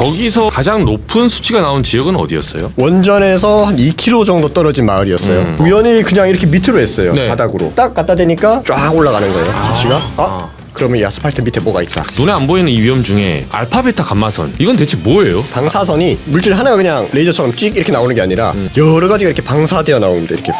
저기서 가장 높은 수치가 나온 지역은 어디였어요? 원전에서 한 2km 정도 떨어진 마을이었어요. 우연히 그냥 이렇게 밑으로 했어요. 네. 바닥으로 딱 갖다 대니까 쫙 올라가는 거예요. 수치가. 그러면 이 아스팔트 밑에 뭐가 있다. 눈에 안 보이는 이 위험 중에 알파, 베타, 감마선 이건 대체 뭐예요? 방사선이 물질 하나가 그냥 레이저처럼 찍 이렇게 나오는 게 아니라 여러 가지가 이렇게 방사되어 나옵니다. 이렇게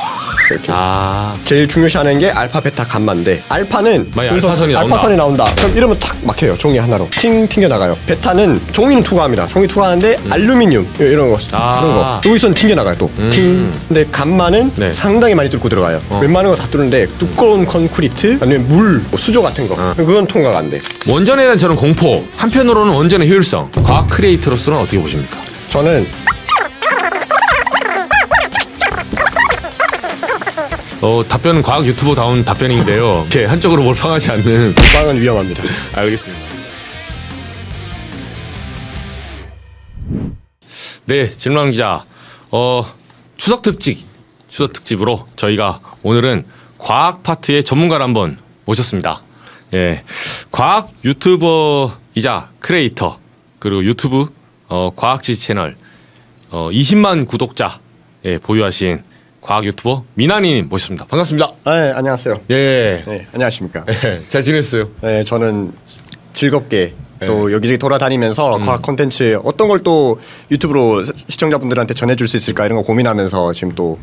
제일 중요시하는 게 알파, 베타, 감마인데 알파는 알파선이 나온다. 그럼 이러면 탁 막혀요. 종이 하나로 팅 튕겨 나가요. 베타는 종이는 투과합니다. 종이 투과하는데 알루미늄 이런 거 그런 거 여기서는 튕겨 나가요. 또 팅. 근데 감마는 상당히 많이 뚫고 들어가요. 웬만한 거 다 뚫는데 두꺼운 콘크리트 아니면 물, 수조 같은 거 그건 통과가 안 돼. 원전에 대한 저는 공포, 한편으로는 원전의 효율성. 과학 크리에이터로서는 어떻게 보십니까? 저는 답변은 과학 유튜버다운 답변인데요. 이렇게 한쪽으로 몰빵하지 않는 빵은 위험합니다. 알겠습니다. 네, 질문 기자. 추석 특집으로 저희가 오늘은 과학 파트의 전문가를 한번 모셨습니다. 예, 과학 유튜버이자 크리에이터 그리고 유튜브 과학지 채널 20만 구독자 보유하신 과학 유튜버 미나니님 모셨습니다. 반갑습니다. 네, 안녕하세요. 예, 네, 안녕하십니까. 잘 지냈어요? 네, 저는 즐겁게 또 여기저기 돌아다니면서 과학 콘텐츠 어떤 걸 또 유튜브로 시청자분들한테 전해줄 수 있을까 이런 거 고민하면서 지금 또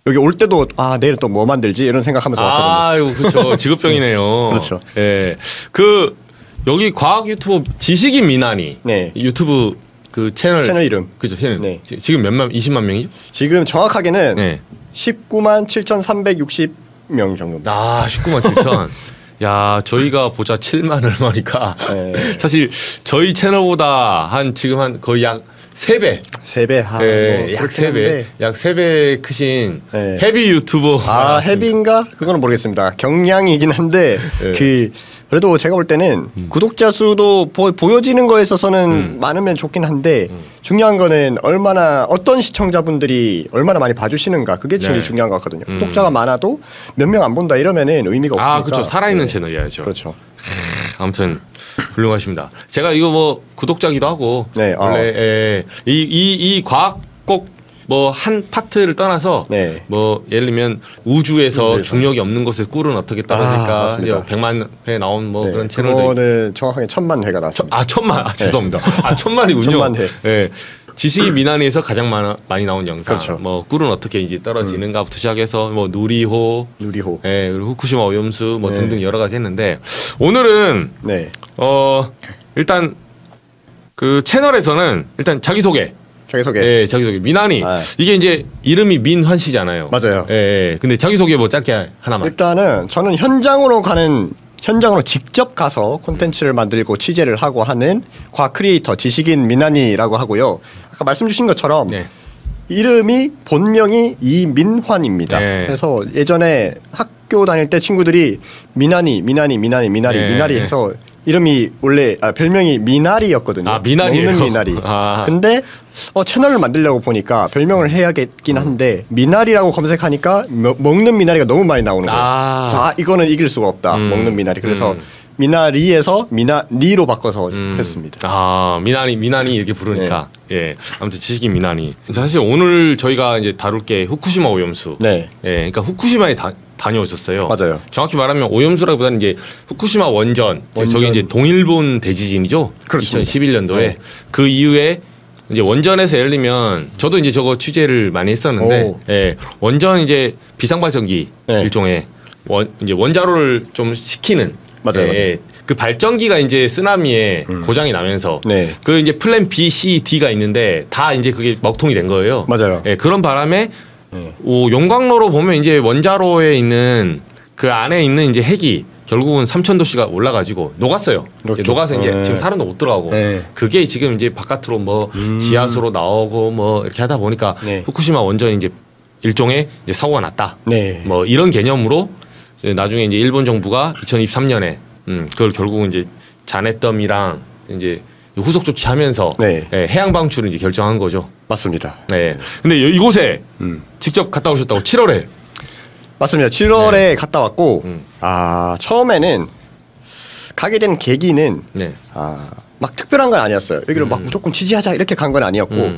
여기 올 때도 내일 또 뭐 만들지 이런 생각하면서 왔거든요. 그렇죠. 직업병이네요. 그렇죠. 예, 여기 과학 유튜버 지식인 미나니 유튜브 그 채널 이름 그죠? 채널 지금 몇만 20만 명이죠? 지금 정확하게는 19만 7,360명 정도입니다. 19만 7천. 야, 저희가 보자 7만 얼마니까 사실 저희 채널보다 지금 거의 약 3배. 3배. 약 3배. 약 3배 크신 헤비 유튜버. 헤비인가? 그거는 모르겠습니다. 경량이긴 한데 그래도 제가 볼 때는 구독자 수도 보여지는 거에 있어서는 많으면 좋긴 한데 중요한 거는 어떤 시청자분들이 얼마나 많이 봐주시는가 그게 제일 중요한 것 같거든요. 구독자가 많아도 몇 명 안 본다 이러면은 의미가 없으니까. 그렇죠. 살아있는 채널이야죠. 그렇죠. 아무튼 훌륭하십니다. 제가 이거 뭐 구독자기도 하고 원래 이 과학 꼭 뭐 한 파트를 떠나서 뭐 예를 들면 우주에서 중력이 없는 곳에 꿀은 어떻게 떨어질까 100만 회 나온 뭐 그런 채널도 그거는 정확하게 1000만 회가 나왔습니다. 1000만 죄송합니다. 1000만이군요. 1000만 회. 지식이 미나니에서 가장 많이 나온 영상. 그렇죠. 뭐 꿀은 어떻게 이제 떨어지는가부터 시작해서 뭐 누리호, 그리고 후쿠시마 오염수 뭐 등등 여러 가지 했는데 오늘은 일단 그 채널에서는 일단 자기소개. 자기소개. 미나니. 이게 이제 이름이 민환씨잖아요. 맞아요. 근데 자기소개 뭐 짧게 하나만. 일단은 저는 현장으로 직접 가서 콘텐츠를 만들고 취재를 하고 하는 과학 크리에이터 지식인 미나니라고 하고요. 아까 말씀 주신 것처럼 이름이 본명이 이민환입니다. 그래서 예전에 학교 다닐 때 친구들이 미나니 해서 이름이 원래 별명이 미나리였거든요. 미나리예요? 먹는 미나리. 근데 채널을 만들려고 보니까 별명을 해야겠긴 한데 미나리라고 검색하니까 먹는 미나리가 너무 많이 나오는 거예요. 이거는 이길 수가 없다. 먹는 미나리. 그래서 미나리에서 미나리로 바꿔서 했습니다. 미나니 이렇게 부르니까. 아무튼 지식인 미나니. 사실 오늘 저희가 이제 다룰 게 후쿠시마 오염수. 그러니까 후쿠시마에 다녀오셨어요. 맞아요. 정확히 말하면 오염수라기보다는 이제 후쿠시마 원전. 저게 이제 동일본 대지진이죠. 그렇습니다. 2011년도에 그 이후에 이제 원전에서 예를 들면 저도 이제 저거 취재를 많이 했었는데 원전 이제 비상발전기 일종의 이제 원자로를 좀 식히는 맞아요. 그 발전기가 이제 쓰나미에 고장이 나면서 그 이제 플랜 B, C, D가 있는데 다 이제 그게 먹통이 된 거예요. 맞아요. 그런 바람에 용광로로 보면 이제 원자로에 있는 그 안에 있는 이제 핵이 결국은 3000도씨가 올라가지고 녹았어요. 녹아서 이제 지금 사람도 못 들어가고 그게 지금 이제 바깥으로 뭐 지하수로 나오고 뭐 이렇게 하다 보니까 후쿠시마 원전이 이제 일종의 이제 사고가 났다. 뭐 이런 개념으로 나중에 이제 일본 정부가 2023년에 그걸 결국은 이제 잔해덤이랑 이제 후속 조치하면서 해양 방출을 이제 결정한 거죠. 맞습니다. 근데 이곳에 직접 갔다 오셨다고 7월에. 맞습니다. 7월에 갔다 왔고 처음에는 가게 된 계기는 막 특별한 건 아니었어요. 여기를 막 무조건 지지하자 이렇게 간 건 아니었고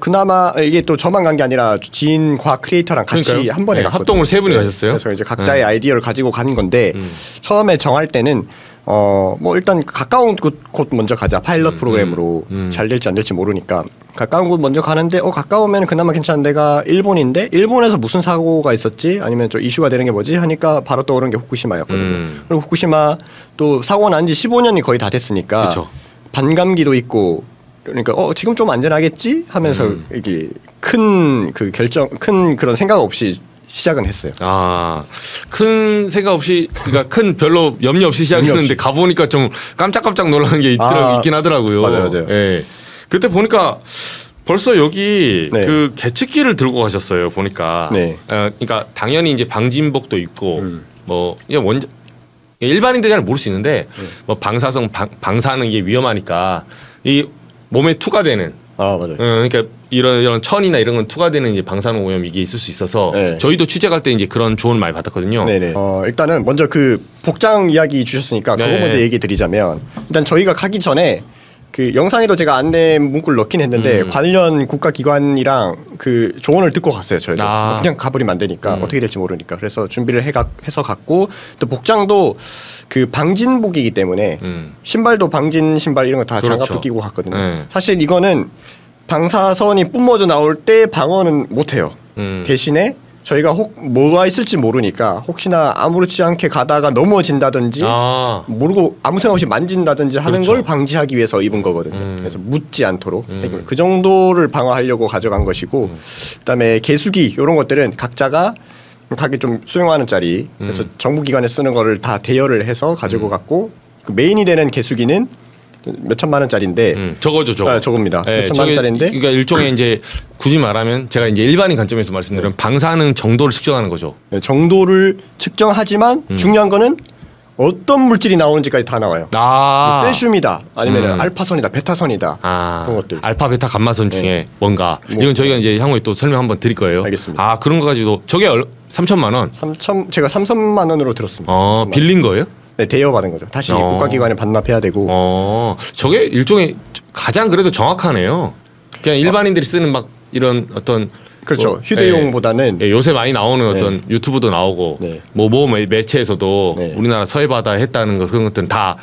그나마 이게 또 저만 간 게 아니라 지인 과학 크리에이터랑 같이 그러니까요? 한 번에 갔거든요. 합동으로 3분이 가셨어요? 그래서 이제 각자의 아이디어를 가지고 간 건데 처음에 정할 때는 뭐 일단 가까운 곳 먼저 가자. 파일럿 프로그램으로 잘 될지 안 될지 모르니까 가까운 곳 먼저 가는데 가까우면 그나마 괜찮은 데가 일본인데 일본에서 무슨 사고가 있었지 아니면 좀 이슈가 되는 게 뭐지 하니까 바로 떠오른 게 후쿠시마였거든요. 그리고 후쿠시마 또 사고 난 지 15년이 거의 다 됐으니까 그쵸. 반감기도 있고 그러니까 지금 좀 안전하겠지 하면서 이게 큰 그런 생각 없이 시작은 했어요. 큰 생각 없이 그러니까 큰 별로 염려 없이 시작했는데 가 보니까 좀 깜짝깜짝 놀라는 게 있긴 하더라고요. 맞아요. 예. 그때 보니까 벌써 여기 네. 그 계측기를 들고 가셨어요. 보니까. 네. 그러니까 당연히 이제 방진복도 입고 뭐 일반인들이 잘 모를 수 있는데 뭐 방사성 방사는 이게 위험하니까 이 몸에 투과되는 맞아요. 그러니까 이런 천이나 이런 건 투과되는 이제 방사능 오염 이게 있을 수 있어서 네. 저희도 취재 갈 때 이제 그런 조언을 많이 받았거든요. 네네. 일단은 먼저 그 복장 이야기 주셨으니까 그거 먼저 얘기 드리자면 일단 저희가 가기 전에 그 영상에도 제가 안내 문구를 넣긴 했는데 관련 국가기관이랑 그 조언을 듣고 갔어요. 저희도 그냥 가버리면 안 되니까 어떻게 될지 모르니까 그래서 준비를 해서 갔고 또 복장도 그 방진복이기 때문에 신발도 방진 신발 이런 거 다 그렇죠. 장갑도 끼고 갔거든요. 사실 이거는 방사선이 뿜어져 나올 때 방어는 못해요. 대신에 저희가 뭐가 있을지 모르니까 혹시나 아무렇지 않게 가다가 넘어진다든지 모르고 아무 생각 없이 만진다든지 하는 그렇죠. 걸 방지하기 위해서 입은 거거든요. 그래서 묻지 않도록 그 정도를 방어하려고 가져간 것이고 그다음에 개수기 이런 것들은 각자가 가게 좀 수용하는 짜리 그래서 정부기관에 쓰는 거를 다 대여를 해서 가지고 갔고 그 메인이 되는 개수기는 몇 천만 원짜리인데 저거죠. 저겁니다. 네, 몇 천만 원짜리인데 그러니까 일종의 이제 굳이 말하면 제가 이제 일반인 관점에서 말씀드리면 방사능 정도를 측정하는 거죠. 네, 정도를 측정하지만 중요한 거는 어떤 물질이 나오는지까지 다 나와요. 세슘이다 아니면 알파선이다 베타선이다 그런 것들. 알파 베타 감마선 중에 뭔가 이건 저희가 이제 향후에 또 설명 한번 드릴 거예요. 알겠습니다. 그런 거 가지고 저게 3천만 원. 제가 3천만 원으로 들었습니다. 빌린 거예요? 네, 대여받은 거죠. 다시 국가기관에 반납해야 되고. 저게 일종의 가장 그래도 정확하네요. 그냥 일반인들이 쓰는 막 이런 어떤 그렇죠. 휴대용보다는 요새 많이 나오는 어떤 유튜브도 나오고 뭐 매체에서도 우리나라 서해바다에 했다는 거 그런 것들은 다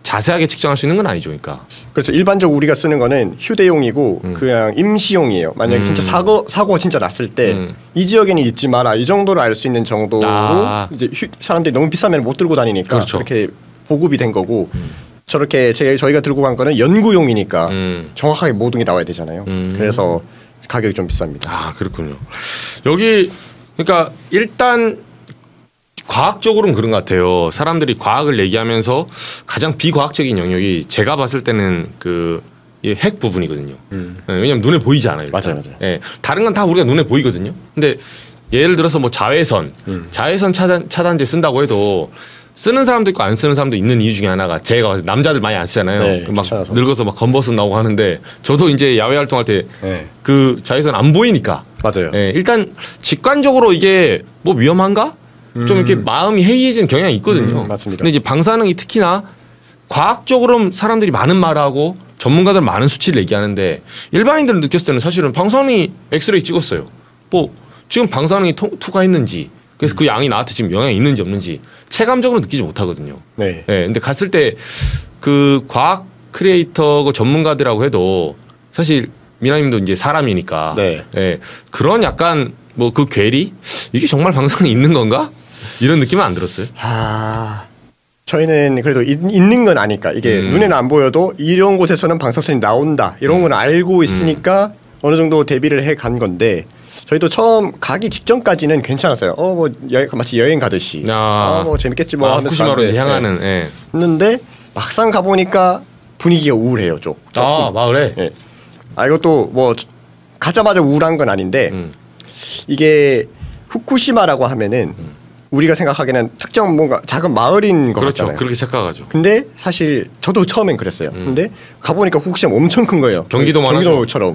자세하게 측정할 수 있는 건 아니죠, 그러니까. 그렇죠. 일반적으로 우리가 쓰는 거는 휴대용이고 그냥 임시용이에요. 만약에 진짜 사고가 진짜 났을 때 이 지역에는 잊지 마라 이 정도를 알 수 있는 정도로 이제 사람들이 너무 비싸면 못 들고 다니니까 그렇죠. 그렇게 보급이 된 거고 저렇게 저희가 들고 간 거는 연구용이니까 정확하게 모든 게 나와야 되잖아요. 그래서 가격이 좀 비쌉니다. 그렇군요. 여기 그러니까 일단 과학적으로는 그런 것 같아요. 사람들이 과학을 얘기하면서 가장 비과학적인 영역이 제가 봤을 때는 그 핵 부분이거든요. 왜냐하면 눈에 보이지 않아요. 맞아요. 다른 건 다 우리가 눈에 보이거든요. 근데 예를 들어서 뭐 자외선 차단제 쓴다고 해도 쓰는 사람도 있고 안 쓰는 사람도 있는 이유 중에 하나가 제가 봤을 때 남자들 많이 안 쓰잖아요. 막 귀찮아서. 늙어서 막 검버섯 나오고 하는데 저도 이제 야외 활동할 때 그 자외선 안 보이니까. 맞아요. 일단 직관적으로 이게 뭐 위험한가? 좀 이렇게 마음이 해이해지는 경향이 있거든요. 맞습니다. 근데 이제 방사능이 특히나 과학적으로 사람들이 많은 말하고 전문가들 많은 수치를 얘기하는데 일반인들은 느꼈을 때는 사실은 방사능이 엑스레이 찍었어요. 뭐 지금 방사능이 투과했는지 그래서 그 양이 나한테 지금 영향이 있는지 없는지 체감적으로 느끼지 못하거든요. 근데 갔을 때 그 과학 크리에이터고 전문가들하고 해도 사실 미나님도 이제 사람이니까 그런 약간 뭐 그 괴리 이게 정말 방사능이 있는 건가 이런 느낌은 안 들었어요. 저희는 그래도 있는 건 아니까 이게 눈에는 안 보여도 이런 곳에서는 방사선이 나온다 이런 건 알고 있으니까 어느 정도 대비를 해 간 건데 저희도 처음 가기 직전까지는 괜찮았어요. 뭐 마치 여행 가듯이 뭐 재밌겠지 뭐 하면서 후쿠시마로 이제 향하는 했는데 막상 가 보니까 분위기가 우울해요 좀. 마을에. 이것도 뭐 가자마자 우울한 건 아닌데 이게 후쿠시마라고 하면은 우리가 생각하기에는 특정 뭔가 작은 마을인 것 같잖아요. 그렇게 착각하죠. 근데 사실 저도 처음엔 그랬어요. 근데 가보니까 후쿠시마 엄청 큰 거예요. 경기도처럼.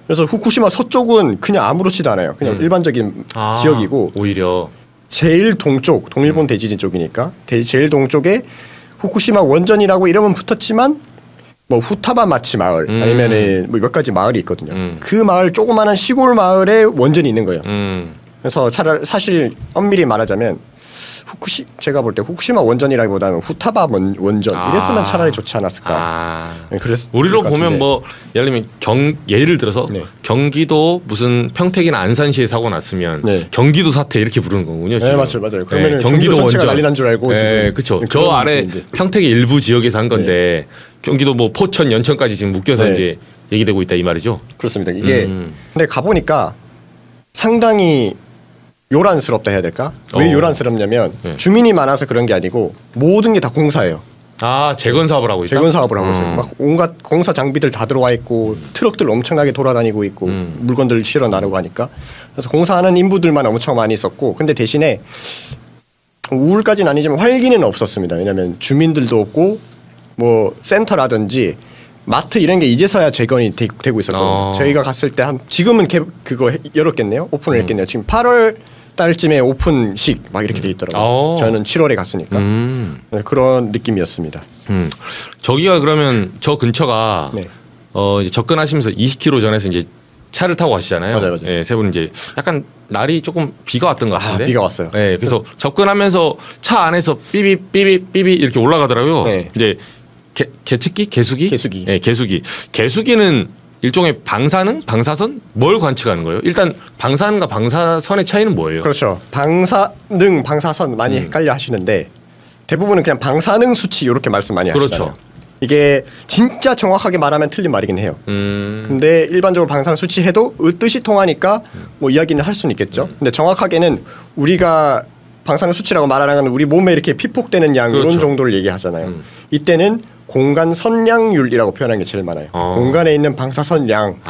그래서 후쿠시마 서쪽은 그냥 아무렇지도 않아요. 그냥 일반적인 지역이고 오히려 제일 동쪽 동일본 대지진 쪽이니까 제일 동쪽에 후쿠시마 원전이라고 이름은 붙었지만 뭐 후타바 마치 마을 아니면은 뭐 몇 가지 마을이 있거든요. 그 마을 조그마한 시골 마을에 원전이 있는 거예요. 그래서 차라리 사실 엄밀히 말하자면 제가 볼 때 후쿠시마 원전이라기보다는 후타바 원전 이랬으면 차라리 좋지 않았을까. 네, 우리로 보면 뭐 예를 들면 예를 들어서 네. 경기도 무슨 평택이나 안산시에 사고 났으면 네. 경기도 사태 이렇게 부르는 거군요. 지금. 네 맞아요. 그러면 네, 경기도 원전 난리 난 줄 알고. 네 그렇죠. 저 아래 평택의 일부 지역에서 한 건데 네. 경기도 뭐 포천, 연천까지 지금 묶여서 네. 이제 얘기되고 있다 이 말이죠. 그렇습니다. 이게 근데 가보니까 상당히 요란스럽다 해야 될까? 왜 요란스럽냐면 네. 주민이 많아서 그런 게 아니고 모든 게 다 공사예요. 재건 사업을 하고 있다. 재건 사업을 하고 있어요. 막 온갖 공사 장비들 다 들어와 있고 트럭들 엄청나게 돌아다니고 있고 물건들 실어 나르고 하니까 그래서 공사하는 인부들만 엄청 많이 있었고 근데 대신에 우울까지는 아니지만 활기는 없었습니다. 왜냐하면 주민들도 없고 뭐 센터라든지 마트 이런 게 이제서야 재건이 되고 있었고 저희가 갔을 때 지금은 그거 열었겠네요. 오픈을 했겠네요. 지금 8월 달쯤에 오픈식 막 이렇게 돼 있더라고요. 저는 7월에 갔으니까 네, 그런 느낌이었습니다. 저기가 그러면 저 근처가 네. 이제 접근하시면서 20km 전에서 이제 차를 타고 가시잖아요. 맞아요. 네, 세 분 이제 약간 날이 조금 비가 왔던 것 같은데. 비가 왔어요. 네, 그래서 접근하면서 차 안에서 삐삐 이렇게 올라가더라고요. 네. 이제 개측기, 개수기. 네, 개수기는 일종의 방사능, 방사선 뭘 관측하는 거예요? 일단 방사능과 방사선의 차이는 뭐예요? 그렇죠. 방사능, 방사선 많이 헷갈려 하시는데 대부분은 그냥 방사능 수치 이렇게 말씀 많이 하시잖아요. 그렇죠. 이게 진짜 정확하게 말하면 틀린 말이긴 해요. 근데 일반적으로 방사능 수치 해도 뜻이 통하니까 뭐 이야기는 할 수는 있겠죠. 근데 정확하게는 우리가 방사능 수치라고 말하는 건 우리 몸에 이렇게 피폭되는 양 그렇죠. 이런 정도를 얘기하잖아요. 이때는 공간 선량률이라고 표현하는 게 제일 많아요. 공간에 있는 방사선량.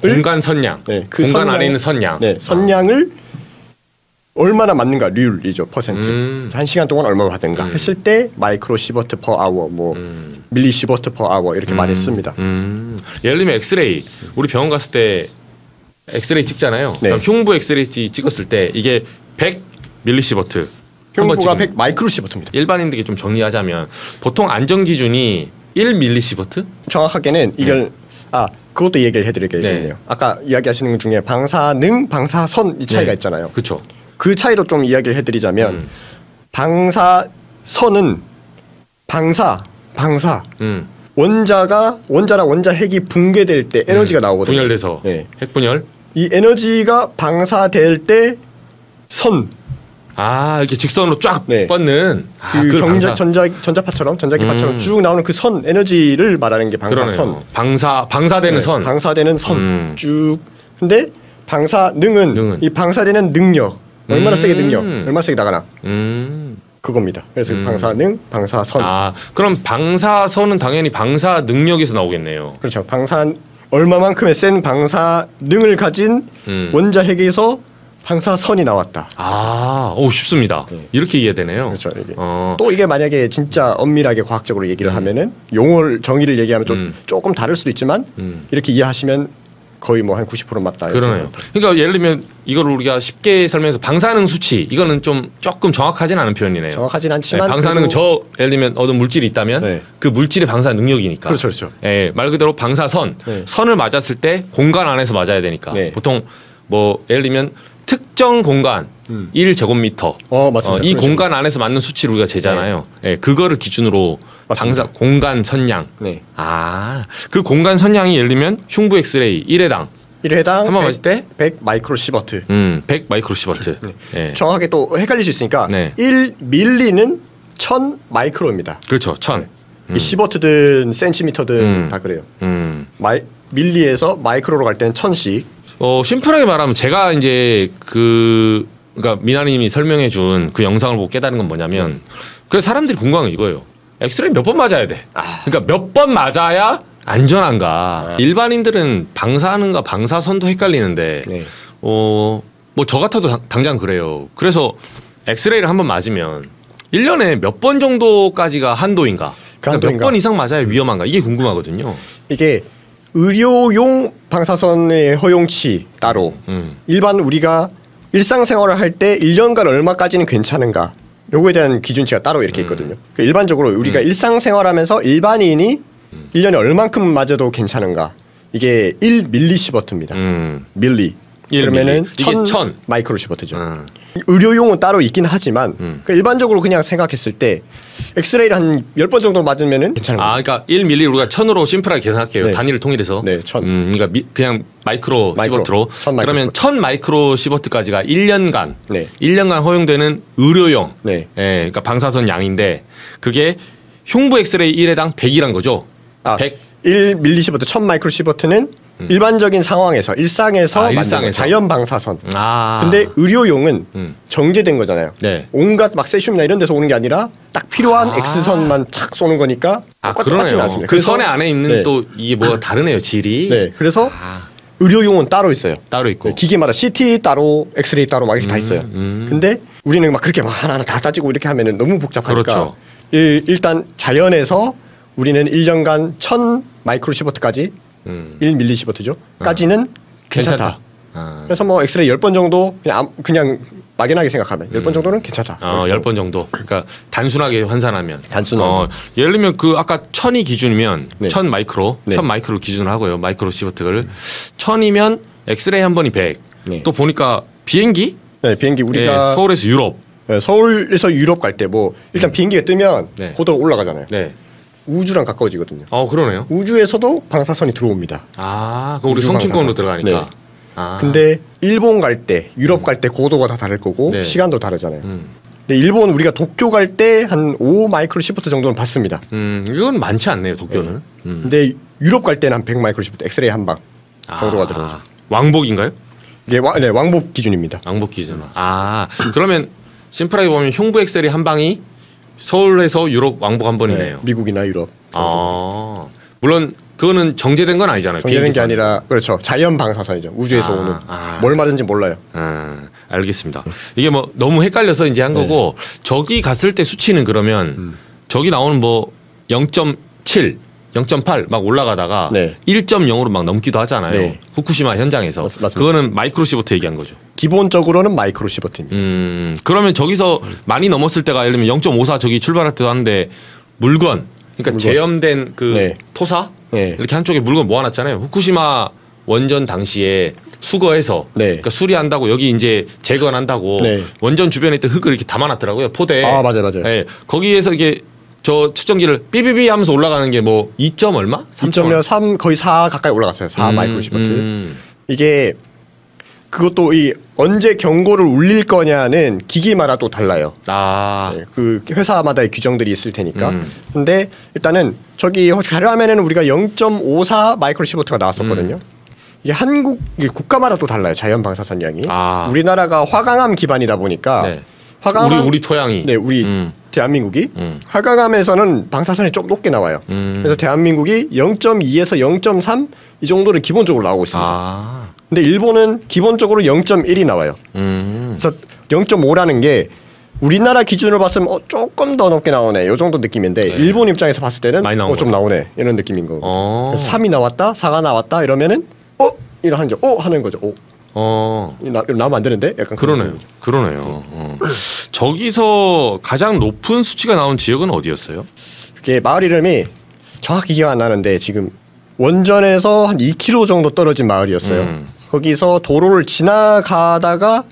공간 선량. 네, 그 공간 안에 있는 선량. 네, 선량을 얼마나 맞는가 률이죠 퍼센트. 1시간 동안 얼마 받은가 했을 때 마이크로 시버트 퍼 아워, 뭐 밀리 시버트 퍼 아워 이렇게 많이 씁니다. 예를 들면 엑스레이 우리 병원 갔을 때 엑스레이 찍잖아요. 네. 흉부 엑스레이 찍었을 때 이게 100 밀리시버트. 흉부가 100 마이크로시버트입니다. 일반인들에게 좀 정리하자면 보통 안정 기준이 1 밀리시버트? 정확하게는 이걸 그것도 얘기를 해드리겠네요. 네. 아까 이야기하시는 것 중에 방사능, 방사선 이 차이가 있잖아요. 그렇죠. 그 차이도 좀 이야기를 해드리자면 방사선은 방사 원자랑 원자 핵이 붕괴될 때 에너지가 나오거든요. 분열돼서 네. 핵분열. 이 에너지가 방사될 때 이렇게 직선으로 쫙 뻗는 그 전자파처럼 전자기파처럼 쭉 나오는 그 선 에너지를 말하는 게 방사선. 방사되는 선. 방사되는 선 쭉. 근데 방사능은 이 방사되는 능력 얼마나 세게 얼마나 세게 나가나 그겁니다. 그래서 방사능, 방사선. 그럼 방사선은 당연히 방사 능력에서 나오겠네요. 그렇죠. 얼마만큼의 센 방사능을 가진 원자 핵에서 방사선이 나왔다. 쉽습니다. 네. 이렇게 이해가 되네요. 그렇죠. 이게. 또 이게 만약에 진짜 엄밀하게 과학적으로 얘기를 하면은 용어 정의를 얘기하면 조금 다를 수도 있지만 이렇게 이해하시면 거의 뭐 한 90% 맞다. 그러네요. 그러니까 예를 들면 이걸 우리가 쉽게 설명해서 방사능 수치 이거는 조금 정확하진 않은 표현이네요. 정확하진 않지만 방사능은 예를 들면 어떤 물질이 있다면 그 물질의 방사 능력이니까. 그렇죠. 말 그대로 방사선 선을 맞았을 때 공간 안에서 맞아야 되니까 보통 뭐 예를 들면 특정 공간 1제곱미터 맞습니다. 이 공간 안에서 맞는 수치를 우리가 재잖아요. 그거를 기준으로 공간 선량. 그 공간 선량이 예를 들면 흉부 엑스레이 1회당 한번 맞을 때 100 마이크로시버트. 100 마이크로시버트. 정확하게 또 헷갈릴 수 있으니까 1 밀리는 1000 마이크로입니다. 그렇죠. 1000. 시버트든 센티미터든 다 그래요. 밀리에서 마이크로로 갈 때는 1000씩. 심플하게 말하면 제가 이제 그러니까 미나님이 설명해준 그 영상을 보고 깨달은 건 뭐냐면 그래서 사람들이 궁금한 건 이거예요. 엑스레이 몇 번 맞아야 돼? 그러니까 몇 번 맞아야 안전한가? 일반인들은 방사능과 방사선도 헷갈리는데 뭐 저 같아도 당장 그래요. 그래서 엑스레이를 한 번 맞으면 1년에 몇 번 정도까지가 한도인가? 그러니까 몇 번 이상 맞아야 위험한가? 이게 궁금하거든요. 이게 의료용 방사선의 허용치 따로 일반 우리가 일상생활을 할 때 1년간 얼마까지는 괜찮은가 요거에 대한 기준치가 따로 이렇게 있거든요. 일반적으로 우리가 일상생활하면서 일반인이 1년에 얼만큼 맞아도 괜찮은가? 이게 1밀리시버트입니다. 밀리. 그러면은 1000 마이크로시버트죠. 의료용은 따로 있긴 하지만 그러니까 일반적으로 그냥 생각했을 때 엑스레이를 한 10번 정도 맞으면은 괜찮은 거예요. 그러니까 1밀리 우리가 1000으로 심플하게 계산할게요. 네. 단위를 통일해서. 네, 1000. 그러니까 그냥 마이크로시버트로. 그러면 1000 마이크로시버트까지가 1년간 네. 1년간 허용되는 의료용. 네. 그러니까 방사선 양인데 그게 흉부 엑스레이 1회당 100이란 거죠. 100. 1밀리시버트 1000 마이크로시버트는 일반적인 상황에서 일상에서 자연 방사선. 근데 의료용은 정제된 거잖아요. 네. 온갖 막 세슘이나 이런 데서 오는 게 아니라 딱 필요한 X선만 착 쏘는 거니까 똑같지는 않습니다. 그 선에 안에 있는 또 이게 뭐가 다르네요, 질이. 네. 그래서 의료용은 따로 있어요. 따로 있고. 네, 기계마다 CT 따로, 엑스레이 따로 막 이렇게 다 있어요. 근데 우리는 막 그렇게 막 하나하나 다 따지고 이렇게 하면은 너무 복잡하니까. 그렇죠. 일단 자연에서 우리는 1년간 1000 마이크로시버트까지 1밀리시버트죠. 까지는 괜찮다. 그래서 뭐 엑스레이 10번 정도 그냥 막연하게 생각하면 10번 정도는 괜찮다. 10번 정도. 그러니까 단순하게 환산하면. 예를 들면 그 아까 1000이 기준이면 네. 1000 마이크로, 네. 1000 마이크로 기준으로 하고요. 마이크로시버트를 1000이면 엑스레이 한 번이 100. 네. 또 보니까 비행기? 네, 비행기 우리가 서울에서 유럽. 네, 서울에서 유럽 갈 때 뭐 일단 비행기가 뜨면 네. 고도가 올라가잖아요. 네. 우주랑 가까워지거든요. 그러네요. 우주에서도 방사선이 들어옵니다. 그럼 우리 성층권으로 들어가니까. 네. 근데 일본 갈 때, 유럽 갈 때 고도가 다 다를 거고 네. 시간도 다르잖아요. 근데 일본 우리가 도쿄 갈 때 한 5 마이크로시버트 정도는 받습니다. 이건 많지 않네요, 도쿄는. 네. 근데 유럽 갈 때는 한 100 마이크로시버트 엑스레이 한 방 정도가 들어오죠. 왕복인가요? 이게 네, 왕복 기준입니다. 왕복 기준. 그러면 심플하게 보면 흉부 엑스레이 한 방이 서울에서 유럽 왕복 한 번이네요. 네, 미국이나 유럽. 물론 그거는 정제된 건 아니잖아요. 정제된 게 아니라 그렇죠. 자연 방사선이죠. 우주에서 오는. 뭘 맞은지 몰라요. 알겠습니다. 이게 뭐 너무 헷갈려서 이제 한 거고 저기 갔을 때 수치는 그러면 저기 나오는 뭐 0.7, 0.8 막 올라가다가 1.0으로 막 넘기도 하잖아요. 네. 후쿠시마 현장에서. 맞습니다. 그거는 마이크로시버트 얘기한 거죠. 기본적으로는 마이크로시버트입니다. 그러면 저기서 많이 넘었을 때가 예를 들면 0.54 저기 출발할 때도 하는데 물건 그러니까 제염된 그 토사 이렇게 한쪽에 물건 모아놨잖아요. 후쿠시마 원전 당시에 수거해서 그러니까 수리한다고 여기 이제 재건한다고 원전 주변에 있던 흙을 이렇게 담아놨더라고요. 포대에. 맞아요. 네, 거기에서 이게 저 측정기를 삐삐삐 하면서 올라가는 게 뭐 2점 얼마? 3 거의 4 가까이 올라갔어요. 4 마이크로시버트. 이게 그것도 언제 경고를 울릴 거냐는 기기마다 또 달라요. 그 회사마다의 규정들이 있을 테니까. 근데 일단은 저기 자료 화면에는 우리가 0.54 마이크로시버트가 나왔었거든요. 이게 이게 국가마다 또 달라요. 자연 방사선 양이. 우리나라가 화강암 기반이다 보니까 화강암 우리 토양이. 네, 우리 대한민국이 화강암에서는 방사선이 좀 높게 나와요. 그래서 대한민국이 0.2에서 0.3 이 정도를 기본적으로 나오고 있습니다. 근데 일본은 기본적으로 0.1이 나와요. 그래서 0.5라는 게 우리나라 기준으로 봤으면 조금 더 높게 나오네 이 정도 느낌인데 일본 입장에서 봤을 때는 좀 나오네 이런 느낌인 거고. 3이 나왔다 4가 나왔다 이러면은 이런 하는 거죠. 나오면 안 되는데 약간 그러네요. 저기서 가장 높은 수치가 나온 지역은 어디였어요? 그게 마을 이름이 정확히 기억 안 나는데 지금 원전에서 한 2km 정도 떨어진 마을이었어요. 거기서 도로를 지나가다가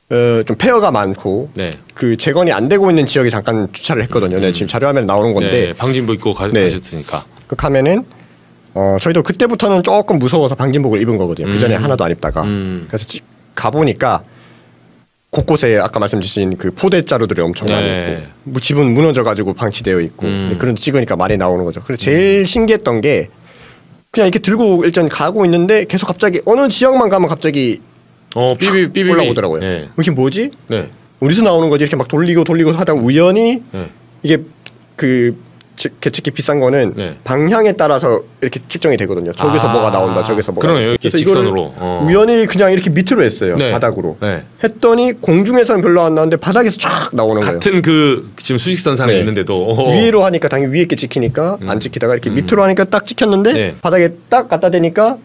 좀 폐허가 많고 그 재건이 안 되고 있는 지역에 잠깐 주차를 했거든요. 지금 자료화면에 나오는 건데 방진복 입고 가셨으니까. 그 가면은 저희도 그때부터는 조금 무서워서 방진복을 입은 거거든요. 그 전에 하나도 안 입다가 그래서 가보니까 곳곳에 아까 말씀 주신 그 포대 자루들이 엄청 많이 있고 집은 무너져가지고 방치되어 있고 그런 데 찍으니까 많이 나오는 거죠. 그래서 제일 신기했던 게 그냥 이렇게 들고 일단 가고 있는데 계속 갑자기 어느 지역만 가면 갑자기 삐삐 올라오더라고요. 이게 뭐지? 어디서 나오는 거지? 이렇게 막 돌리고 하다가 우연히 이게 그 계측기 비싼 거는 방향에 따라서 이렇게 측정이 되거든요. 저기서 뭐가 나온다. 저기서 뭐가 그러네요. 이렇게 직선으로 우연히 그냥 이렇게 밑으로 했어요. 바닥으로 했더니 공중에서는 별로 안 나왔는데 바닥에서 쫙 나오는 거예요. 같은 그 지금 수직선상에 있는데도 위로 하니까 당연히 위에 게 찍히니까 안 찍히다가 이렇게 밑으로 하니까 딱 찍혔는데 바닥에 딱 갖다 대니까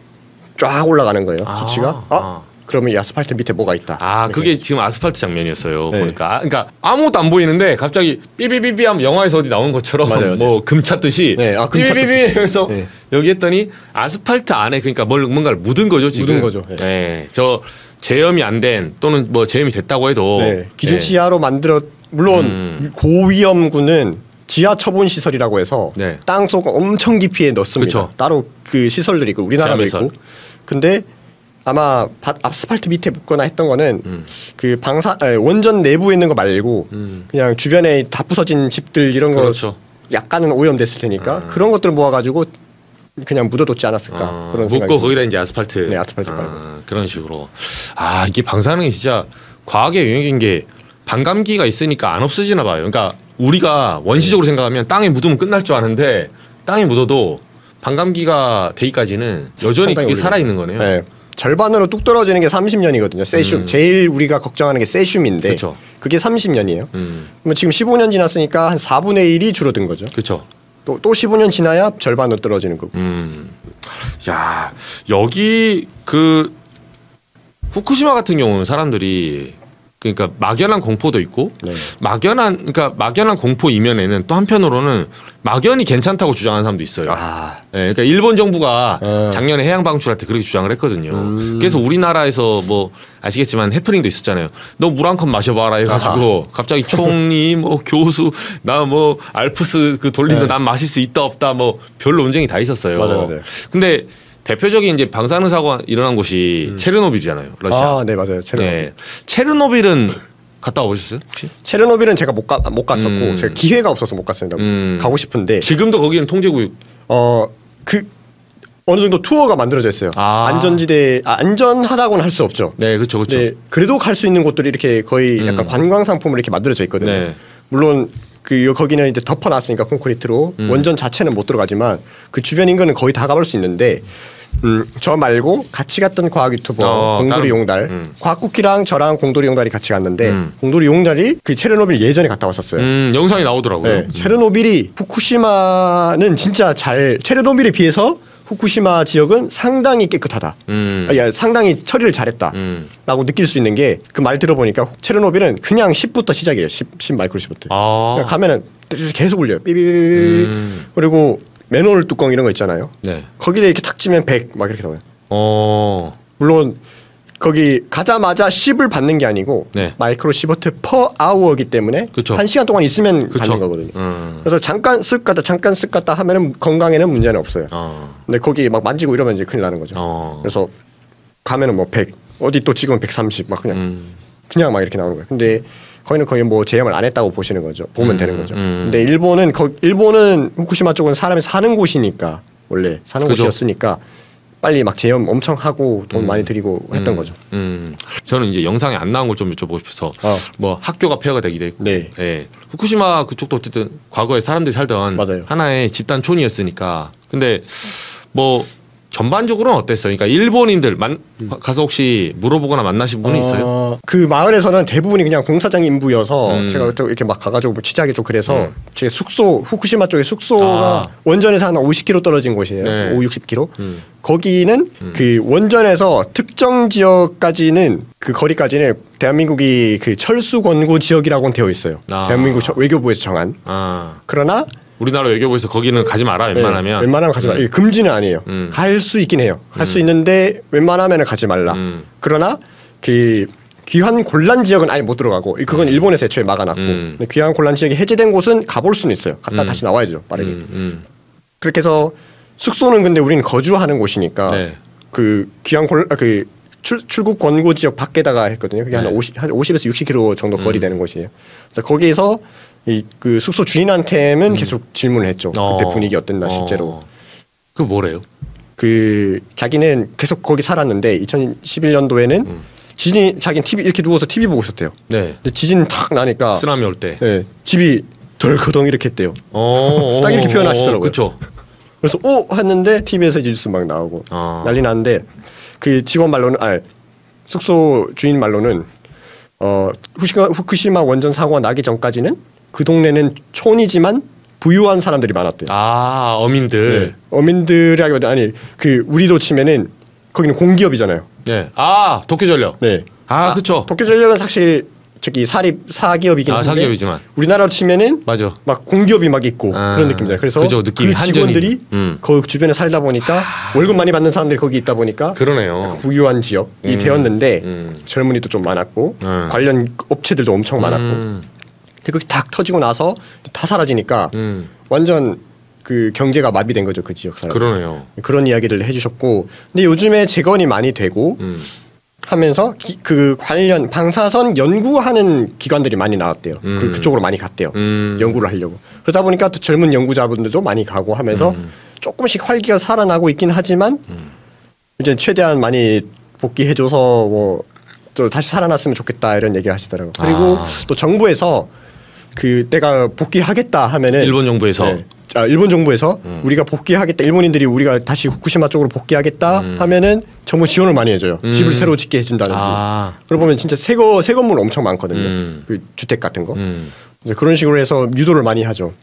쫙 올라가는 거예요. 수치가. 그러면 이 아스팔트 밑에 뭐가 있다. 아 그게 지금 아스팔트 장면이었어요. 네. 보니까 그러니까 아무것도 안 보이는데 갑자기 삐삐삐삐 하면 영화에서 어디 나오는 것처럼 맞아요, 뭐 금 찾듯이 네. 삐삐삐삐 해서 네. 여기 했더니 아스팔트 안에 그러니까 뭔가를 묻은 거죠 지금. 묻은 거죠. 네. 네. 저 제염이 안 된 또는 뭐 제염이 됐다고 해도 네. 기준치하로 만들어 물론 고위험군은 지하 처분 시설이라고 해서 네. 땅속 엄청 깊이에 넣습니다. 그쵸. 따로 그 시설들이 있고 우리나라도 있고. 근데 아마 아스팔트 밑에 묻거나 했던 거는 그 원전 내부에 있는 거 말고 그냥 주변에 다 부서진 집들 이런 그렇죠. 거 약간은 오염됐을 테니까 그런 것들을 모아가지고 그냥 묻어뒀지 않았을까 그런 생각이 묻고 거기다 이제 아스팔트. 네, 아스팔트 깔고 그런 식으로. 아 이게 방사능이 진짜 과학의 영역인 게 반감기가 있으니까 안 없어지나 봐요. 그러니까 우리가 원시적으로 생각하면 땅에 묻으면 끝날 줄 아는데 땅에 묻어도 반감기가 되기까지는 여전히 그게 살아 있는 거네요. 네. 절반으로 뚝 떨어지는 게 30년이거든요. 세슘. 제일 우리가 걱정하는 게 세슘인데 그쵸. 그게 30년이에요. 그러면 지금 15년 지났으니까 한 4분의 1이 줄어든 거죠. 그렇죠. 또 15년 지나야 절반으로 떨어지는 거고. 야 여기 그 후쿠시마 같은 경우는 사람들이 그러니까 막연한 공포도 있고 네. 막연한 공포 이면에는 또 한편으로는 막연히 괜찮다고 주장하는 사람도 있어요. 네, 그러니까 일본 정부가 작년에 해양 방출할 때 그렇게 주장을 했거든요. 그래서 우리나라에서 뭐 아시겠지만 해프닝도 있었잖아요. 너 물 한 컵 마셔봐라 해가지고 갑자기 총리 뭐 교수 나 뭐 알프스 그 돌린 거 난 마실 수 있다 없다 뭐 별로 논쟁이 다 있었어요. 맞아요. 근데 대표적인 이제 방사능 사고가 일어난 곳이 체르노빌이잖아요. 러시아. 네 맞아요. 체르노빌. 네. 체르노빌은 갔다 와보셨어요 혹시? 체르노빌은 제가 못 갔었고 제가 기회가 없어서 못 갔습니다. 가고 싶은데 지금도 거기는 통제구역. 그 어느 정도 투어가 만들어져 있어요. 안전지대 안전하다고는 할 수 없죠. 네, 그렇죠. 네, 그래도 갈 수 있는 곳들이 이렇게 거의 약간 관광 상품으로 이렇게 만들어져 있거든요. 네. 물론 거기는 이제 덮어놨으니까 콘크리트로 원전 자체는 못 들어가지만 그 주변 인근은 거의 다 가볼 수 있는데 저 말고 같이 갔던 과학 유튜버 공돌이 용달 과학쿠키랑 저랑 공돌이 용달이 같이 갔는데 공돌이 용달이 그 체르노빌 예전에 갔다 왔었어요. 영상이 나오더라고요. 네, 체르노빌이 후쿠시마는 진짜 체르노빌에 비해서 후쿠시마 지역은 상당히 깨끗하다. 상당히 처리를 잘했다라고 느낄 수 있는 게 그 말 들어보니까 체르노빌은 그냥 10부터 시작이에요. 10 마이크로시부터. 가면은 계속 울려요. 삐삐삐삐. 그리고 맨홀 뚜껑 이런 거 있잖아요. 네. 거기에 이렇게 탁 치면 100 막 이렇게 나와요. 물론 거기 가자마자 10을 받는 게 아니고 네. 마이크로시버트 퍼 아워이기 때문에 그쵸. 1시간 동안 있으면 받는 거거든요. 그래서 잠깐 쓱 갔다 하면은 건강에는 문제는 없어요. 근데 거기 막 만지고 이러면 이제 큰일 나는 거죠. 그래서 가면은 뭐 100 어디 또 지금 130 막 그냥 막 이렇게 나오는 거예요. 근데 거기는 거의 뭐 제염을 안 했다고 보시는 거죠. 보면 되는 거죠. 근데 일본은 후쿠시마 쪽은 사람이 사는 곳이니까 원래 사는 그죠. 곳이었으니까 빨리 막 제염 엄청 하고 돈 많이 들이고 했던 거죠. 저는 이제 영상에 안 나온 걸 좀 여쭤보고 싶어서 뭐 학교가 폐허가 되기도 했고 네. 네. 후쿠시마 그쪽도 어쨌든 과거에 사람들이 살던 맞아요. 하나의 집단촌이었으니까 근데 뭐 전반적으로는 어땠어요? 그러니까 일본인들 가서 혹시 물어보거나 만나신 분이 있어요? 그 마을에서는 대부분이 그냥 공사장 인부여서 제가 또 이렇게 막 가가지고 취재하기 좀 그래서 제 숙소 후쿠시마 쪽에 숙소가 원전에서 한 50km 떨어진 곳이에요. 네. 50-60km. 거기는 그 원전에서 특정 지역까지는 그 거리까지는 대한민국이 그 철수 권고 지역이라고는 되어 있어요. 대한민국 외교부에서 정한. 그러나 우리나라 외교부에서 거기는 가지 마라 웬만하면. 네, 웬만하면 가지 마라. 금지는 아니에요. 갈 수 있긴 해요. 할 수 있는데 웬만하면 가지 말라. 그러나 그 귀환 곤란 지역은 아예 못 들어가고 그건 일본에서 애초에 막아놨고 귀환 곤란 지역이 해제된 곳은 가볼 수는 있어요. 갔다 다시 나와야죠. 빠르게. 그렇게 해서 숙소는 근데 우리는 거주하는 곳이니까 네. 그 귀환 그 출국 권고 지역 밖에다가 했거든요. 그게 한 50에서 60km 정도 거리 되는 곳이에요. 그래서 거기에서 그 숙소 주인한테는 계속 질문을 했죠. 그때 분위기 어땠나 실제로. 그 뭐래요? 그 자기는 계속 거기 살았는데 2011년도에는 지진이 자기는 TV 이렇게 누워서 TV 보고 있었대요. 네. 근데 지진 탁 나니까 쓰나미 올 때. 네, 집이 덜커덩 이렇게 했대요. 딱 이렇게 표현하시더라고요. 그렇죠. 그래서 했는데 TV에서 뉴스 막 나오고 난리 났는데 그 직원 말로는 숙소 주인 말로는 후쿠시마 원전 사고가 나기 전까지는 그 동네는 촌이지만 부유한 사람들이 많았대요. 어민들. 네. 어민들이라기보다 아니 그 우리도 치면은 거기는 공기업이잖아요. 네. 도쿄전력. 네. 그렇죠. 도쿄전력은 사실 저기 사기업이긴 한데 사기업이지만 우리나라로 치면은 맞아. 막 공기업이 막 있고 그런 느낌이잖아요. 그래서 그죠, 느낌이 그 직원들이 그 주변에 살다 보니까 월급 많이 받는 사람들이 거기 있다 보니까 그러네요. 부유한 지역이 되었는데 젊은이도 좀 많았고 관련 업체들도 엄청 많았고 근데 그게 딱 터지고 나서 다 사라지니까 완전 그 경제가 마비된 거죠, 그 지역 사람. 그러네요. 그런 이야기를 해주셨고 근데 요즘에 재건이 많이 되고 하면서 그 관련 방사선 연구하는 기관들이 많이 나왔대요. 그쪽으로 많이 갔대요. 연구를 하려고. 그러다 보니까 또 젊은 연구자분들도 많이 가고 하면서 조금씩 활기가 살아나고 있긴 하지만 이제 최대한 많이 복귀해줘서 뭐 또 다시 살아났으면 좋겠다 이런 얘기를 하시더라고요. 그리고 또 정부에서 그 내가 복귀하겠다 하면은 일본 정부에서 네. 일본 정부에서 우리가 복귀하겠다 일본인들이 우리가 다시 후쿠시마 쪽으로 복귀하겠다 하면은 정부 지원을 많이 해줘요. 집을 새로 짓게 해준다든지. 그러고 보면 진짜 새 건물 엄청 많거든요. 그 주택 같은 거. 그런 식으로 해서 유도를 많이 하죠.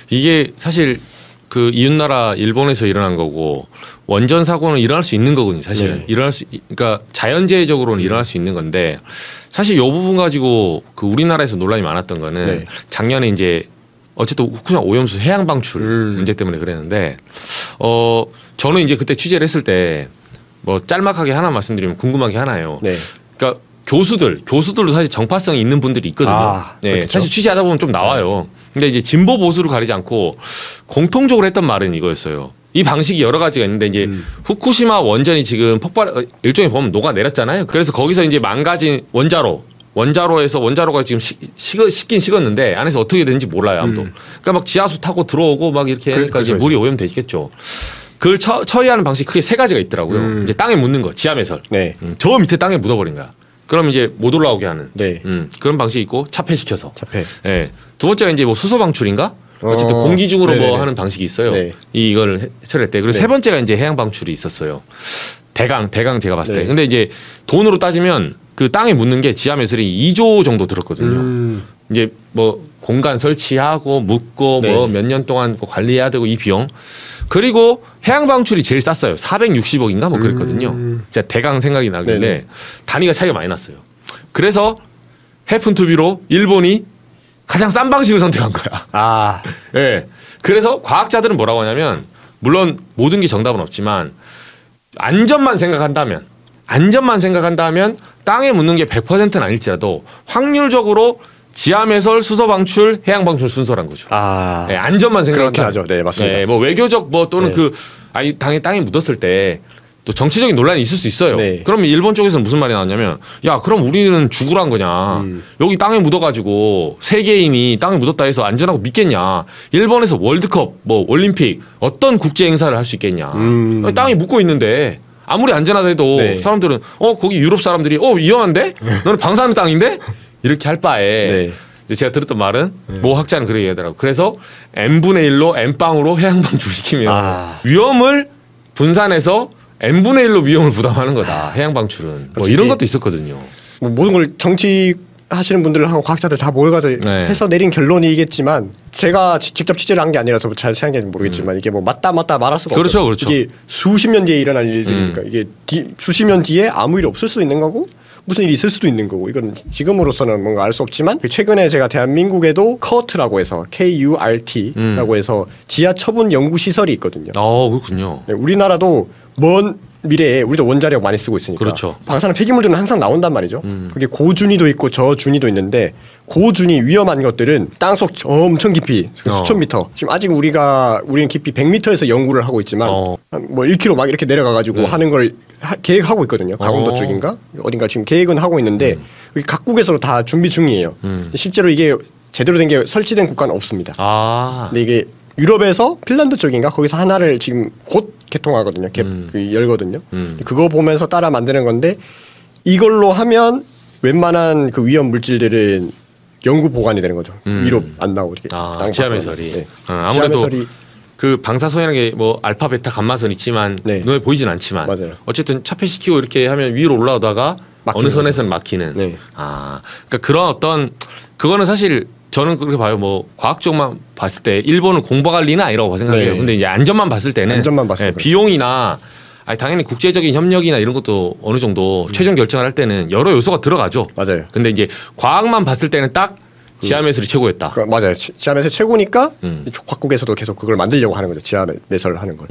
이게 사실 그 이웃나라 일본에서 일어난 거고 원전 사고는 일어날 수 있는 거군요. 사실은 그러니까 자연재해적으로는 일어날 수 있는 건데 사실 이 부분 가지고 그 우리나라에서 논란이 많았던 거는 작년에 이제 어쨌든 후쿠시마 오염수 해양 방출 문제 때문에 그랬는데 저는 이제 그때 취재를 했을 때 뭐 짤막하게 하나 말씀드리면 궁금한 게 하나예요. 그러니까 교수들도 사실 정파성이 있는 분들이 있거든요. 네, 사실 취재하다 보면 좀 나와요. 근데 이제 진보 보수를 가리지 않고 공통적으로 했던 말은 이거였어요. 이 방식이 여러 가지가 있는데 이제 후쿠시마 원전이 지금 일종의 보면 녹아내렸잖아요. 그래서 거기서 이제 망가진 원자로에서 원자로가 지금 식긴 식었는데 안에서 어떻게 되는지 몰라요 아무도. 그러니까 막 지하수 타고 들어오고 막 이렇게 하니까 이제 물이 오염되겠죠. 그걸 처리하는 방식 크게 세 가지가 있더라고요. 이제 땅에 묻는 거, 지하매설. 저 밑에 땅에 묻어버린 거야. 그럼 이제 못 올라오게 하는 그런 방식이 있고 차폐시켜서. 네. 두 번째가 이제 뭐 수소 방출인가? 어쨌든 공기 중으로 뭐 하는 방식이 있어요. 이걸 처리할 때. 그리고 세 번째가 이제 해양 방출이 있었어요. 대강 제가 봤을 때. 근데 이제 돈으로 따지면 그 땅에 묻는 게 지하매설이 2조 정도 들었거든요. 이제 뭐 공간 설치하고 묻고 뭐 몇 년 동안 관리해야 되고 이 비용. 그리고 해양 방출이 제일 쌌어요. 460억인가 뭐 그랬거든요. 진짜 대강 생각이 나길래 단위가 차이가 많이 났어요. 그래서 해픈투비로 일본이 가장 싼 방식을 선택한 거야. 네. 그래서 과학자들은 뭐라고 하냐면 물론 모든 게 정답은 없지만 안전만 생각한다면 땅에 묻는 게 100%는 아닐지라도 확률적으로 지하매설, 수소 방출, 해양 방출 순서란 거죠. 네, 안전만 생각한다면. 그렇게 하죠. 네, 맞습니다. 네, 뭐 외교적 뭐 또는 땅에 묻었을 때 또 정치적인 논란이 있을 수 있어요. 그러면 일본 쪽에서는 무슨 말이 나왔냐면 야 그럼 우리는 죽으란 거냐. 여기 땅에 묻어가지고 세계인이 땅에 묻었다 해서 안전하고 믿겠냐. 일본에서 월드컵 뭐 올림픽 어떤 국제 행사를 할 수 있겠냐. 땅에 묻고 있는데 아무리 안전하다 해도 사람들은 거기 유럽 사람들이 위험한데? 너는 방사능 땅인데? 이렇게 할 바에 제가 들었던 말은 모 학자는 그렇게 얘기하더라고요. 그래서 n분의 1로 n빵으로 해양 방출시키면 위험을 분산해서 n분의 1로 위험을 부담하는 거다. 해양 방출은. 뭐 이런 것도 있었거든요. 뭐 모든 걸 정치 하시는 분들하고 과학자들 다 모여가지고 해서 내린 결론이겠지만 제가 직접 취재를 한 게 아니라서 잘 생각인지 모르겠지만 이게 뭐 맞다 말할 수가 없어요. 그렇죠. 이게 수십 년 뒤에 일어날 일들이니까 이게 수십 년 뒤에 아무 일이 없을 수도 있는 거고 무슨 일이 있을 수도 있는 거고 이건 지금으로서는 뭔가 알 수 없지만 최근에 제가 대한민국에도 CURT라고 해서 KURT라고 해서 지하 처분 연구 시설이 있거든요. 그렇군요. 우리나라도 먼 미래에 우리도 원자력 많이 쓰고 있으니까 그렇죠. 방사능 폐기물들은 항상 나온단 말이죠. 그게 고준위도 있고 저준위도 있는데 고준위 위험한 것들은 땅속 엄청 깊이 수천 미터 지금 아직 우리는 깊이 100m에서 연구를 하고 있지만 뭐 1km 막 이렇게 내려가가지고 하는 걸 계획하고 있거든요. 강원도 쪽인가 어딘가 지금 계획은 하고 있는데 각국에서 다 준비 중이에요. 실제로 이게 제대로 된 게 설치된 국가는 없습니다. 근데 이게 유럽에서 핀란드 쪽인가 거기서 하나를 지금 곧 개통하거든요. 열거든요. 그거 보면서 따라 만드는 건데 이걸로 하면 웬만한 그 위험 물질들은 영구 보관이 되는 거죠. 위로 안 나오고 이렇게. 지하매설이. 아무래도 그 방사선이라는 게 뭐 알파, 베타, 감마선 있지만 눈에 보이진 않지만 어쨌든 차폐시키고 이렇게 하면 위로 올라오다가 어느 선에서는 막히는. 그러니까 그런 어떤 그거는 사실 저는 그렇게 봐요. 뭐 과학적만 봤을 때 일본은 공부할 리는 아니라고 생각해요. 근데 이제 안전만 봤을 때는 비용이나 아니 당연히 국제적인 협력이나 이런 것도 어느 정도 최종 결정을 할 때는 여러 요소가 들어가죠. 맞아요. 근데 이제 과학만 봤을 때는 딱 지하 매설이 최고였다. 맞아요. 지하 매설 최고니까 각국에서도 계속 그걸 만들려고 하는 거죠. 지하 매설을 하는 걸.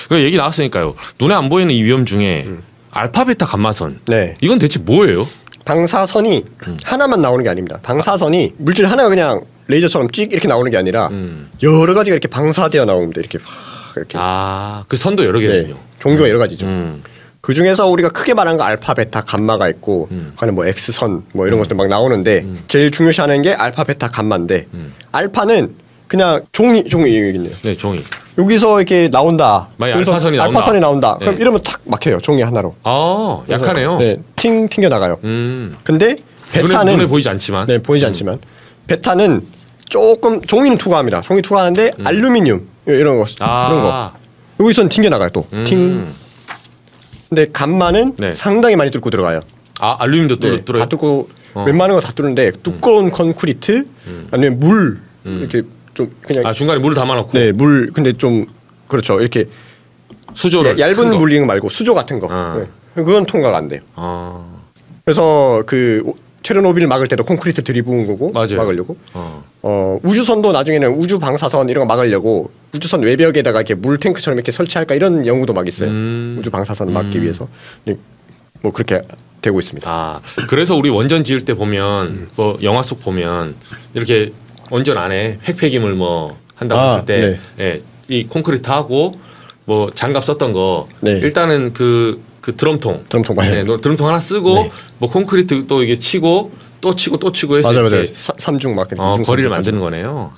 그 얘기 나왔으니까요. 눈에 안 보이는 이 위험 중에 알파, 베타, 감마선. 네. 이건 대체 뭐예요? 방사선이 하나만 나오는 게 아닙니다. 방사선이 물질 하나가 그냥 레이저처럼 찍 이렇게 나오는 게 아니라 여러 가지가 이렇게 방사되어 나옵니다. 이렇게 이렇게. 그 선도 여러 개군요. 네, 종류가 여러 가지죠. 그 중에서 우리가 크게 말하는 거 알파, 베타, 감마가 있고, 그다음에 뭐 X선 뭐 이런 것들 막 나오는데 제일 중요시하는 게 알파, 베타, 감마인데 알파는 그냥 종이겠네요. 네, 종이. 여기서 이렇게 나온다. 알파선이 나온다. 알파선이 나온다. 네. 그럼 이러면 탁 막혀요. 종이 하나로. 약하네요. 네, 튕겨 나가요. 근데 베타는 눈에 보이지 않지만. 네, 보이지 않지만 베타는 조금 종이는 투과합니다. 종이 투과하는데 알루미늄 이런 거 이런 거 여기선 튕겨 나가요 또. 근데 감마는 네. 상당히 많이 뚫고 들어가요. 알루미늄도 뚫어요. 다 뚫고 웬만한 거 다 뚫는데 두꺼운 콘크리트 아니면 물 이렇게 좀 그냥 중간에 물을 담아놓고. 네, 물 근데 좀 그렇죠. 이렇게 수조를 얇은 물링 말고 수조 같은 거. 네. 그건 통과가 안 돼요. 그래서 그 체르노빌 막을 때도 콘크리트 들이부은 거고 맞아요. 막으려고. 우주선도 나중에는 우주 방사선 이런 거 막으려고 우주선 외벽에다가 이렇게 물 탱크처럼 이렇게 설치할까 이런 연구도 막 있어요. 우주 방사선 막기 위해서. 뭐 그렇게 되고 있습니다. 그래서 우리 원전 지을 때 보면 뭐 영화 속 보면 이렇게 원전 안에 핵폐기물 뭐 한다고 했을 때 네. 이 콘크리트 하고 뭐 장갑 썼던 거 일단은 그 드럼통 맞아요. 네, 드럼통 하나 쓰고 뭐 콘크리트 또 이게 치고 또 치고 또 치고 해서 맞아요. 삼중 막 거리를 만드는 거네요.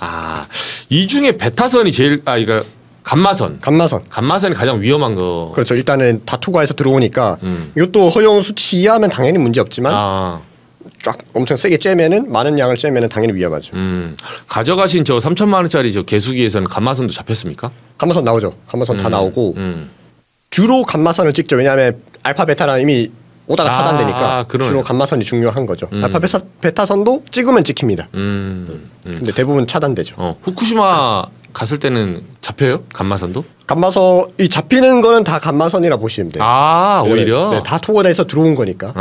이 중에 베타선이 제일 이거 감마선이 가장 위험한 거. 그렇죠. 일단은 다 투과해서 들어오니까 이것도 허용 수치 이하면 당연히 문제 없지만 쫙 엄청 세게 쬐면은 많은 양을 쬐면은 당연히 위험하죠. 가져가신 저 3천만 원짜리 저 개수기에서는 감마선도 잡혔습니까? 감마선 나오죠. 감마선 다 나오고 주로 감마선을 찍죠. 왜냐하면 알파 베타는 이미 오다가 차단되니까 주로 감마선이 중요한 거죠. 알파 베타선도 찍으면 찍힙니다. 근데 대부분 차단되죠. 후쿠시마 갔을 때는 잡혀요? 감마선도? 이 잡히는 거는 다 감마선이라 보시면 돼요. 오히려? 네, 다 토거돼서 들어온 거니까.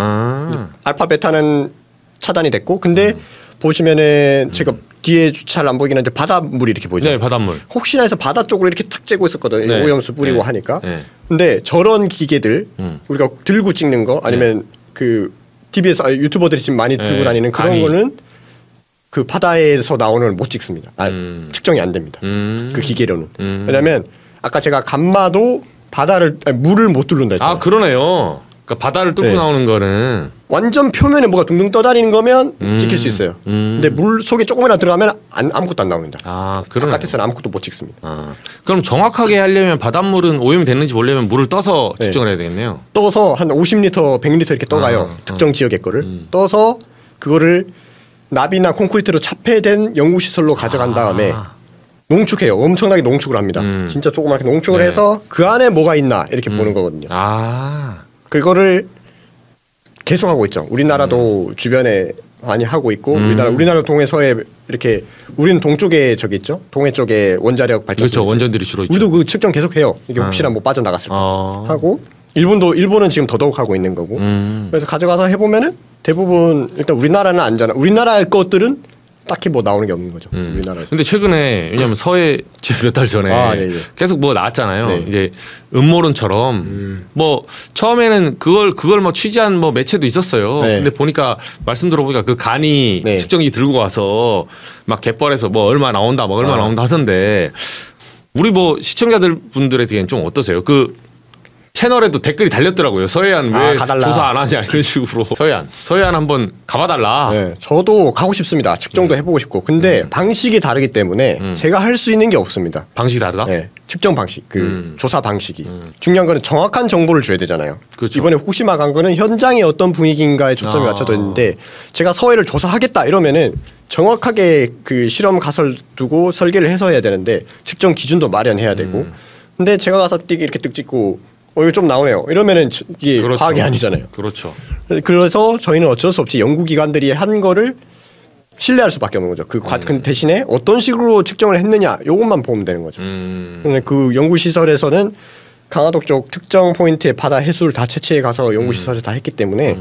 알파 베타는 차단이 됐고 근데 보시면은 제가 뒤에 잘 안 보이긴 한데 바닷물이 이렇게 보이죠. 네, 바닷물. 혹시나 해서 바다 쪽으로 이렇게 탁 쬐고 있었거든요. 네. 오염수 뿌리고 하니까. 근데 저런 기계들 우리가 들고 찍는 거 아니면 그 TV에서 유튜버들이 지금 많이 들고 다니는 그런 거는 그 바다에서 나오는 걸 못 찍습니다. 측정이 안 됩니다. 그 기계로는. 왜냐하면 아까 제가 감마도 물을 못 뚫는다 했잖아요. 그러네요. 그러니까 바다를 뚫고 나오는 거는 완전 표면에 뭐가 둥둥 떠다니는 거면 찍힐 수 있어요. 근데 물 속에 조금이나 들어가면 아무것도 안 나옵니다. 바깥에서는 아무것도 못 찍습니다. 그럼 정확하게 하려면 바닷물은 오염이 됐는지 보려면 물을 떠서 측정을 해야 되겠네요. 떠서 한 50리터, 100리터 이렇게 떠가요. 특정 지역의 거를. 떠서 그거를 나비나 콘크리트로 차폐된 연구시설로 가져간 다음에 농축해요. 엄청나게 농축을 합니다. 진짜 조그맣게 농축을 해서 그 안에 뭐가 있나 이렇게 보는 거거든요. 그거를 계속 하고 있죠. 우리나라도 주변에 많이 하고 있고 우리나라 동해 서해 이렇게 우리는 동쪽에 저기 있죠. 동해 쪽에 원자력 발전소 그렇죠. 원전들이 주로 있죠. 우리도 그 측정 계속 해요. 이게 혹시나 뭐 빠져나갔을까 하고 일본은 지금 더더욱 하고 있는 거고. 그래서 가져가서 해보면은 대부분 일단 우리나라는 안전한 우리나라 것들은 딱히 뭐 나오는 게 없는 거죠. 우리나라에서. 근데 최근에 왜냐면 서해 몇 달 전에 계속 뭐 나왔잖아요. 이제 음모론처럼 뭐 처음에는 그걸 뭐 취재한 뭐 매체도 있었어요. 근데 보니까 말씀 들어보니까 그 간이 측정기 들고 와서 막 갯벌에서 뭐 얼마 나온다 하던데 우리 뭐 시청자들 분들에게는 좀 어떠세요? 그 채널에도 댓글이 달렸더라고요. 서해안 왜 가달라. 조사 안 하냐 이런 식으로. 서해안 한번 가봐달라. 네, 저도 가고 싶습니다. 측정도 해보고 싶고. 근데 방식이 다르기 때문에 제가 할 수 있는 게 없습니다. 방식이 다르다? 네, 측정 방식, 조사 방식이. 중요한 거는 정확한 정보를 줘야 되잖아요. 그렇죠. 이번에 후쿠시마 간 거는 현장이 어떤 분위기인가에 초점이 맞춰져 있는데 제가 서해를 조사하겠다 이러면은 정확하게 그 실험 가설 두고 설계를 해서 해야 되는데 측정 기준도 마련해야 되고. 근데 제가 가서 이렇게 뜩 찍고 이거 좀 나오네요. 이러면은 이게 과학이 아니잖아요. 그렇죠. 그래서 저희는 어쩔 수 없이 연구기관들이 한 거를 신뢰할 수밖에 없는 거죠. 그 대신에 어떤 식으로 측정을 했느냐, 요것만 보면 되는 거죠. 근데 그 연구시설에서는 강화도 쪽 특정 포인트의 바다 해수를 다 채취해 가서 연구시설에서 다 했기 때문에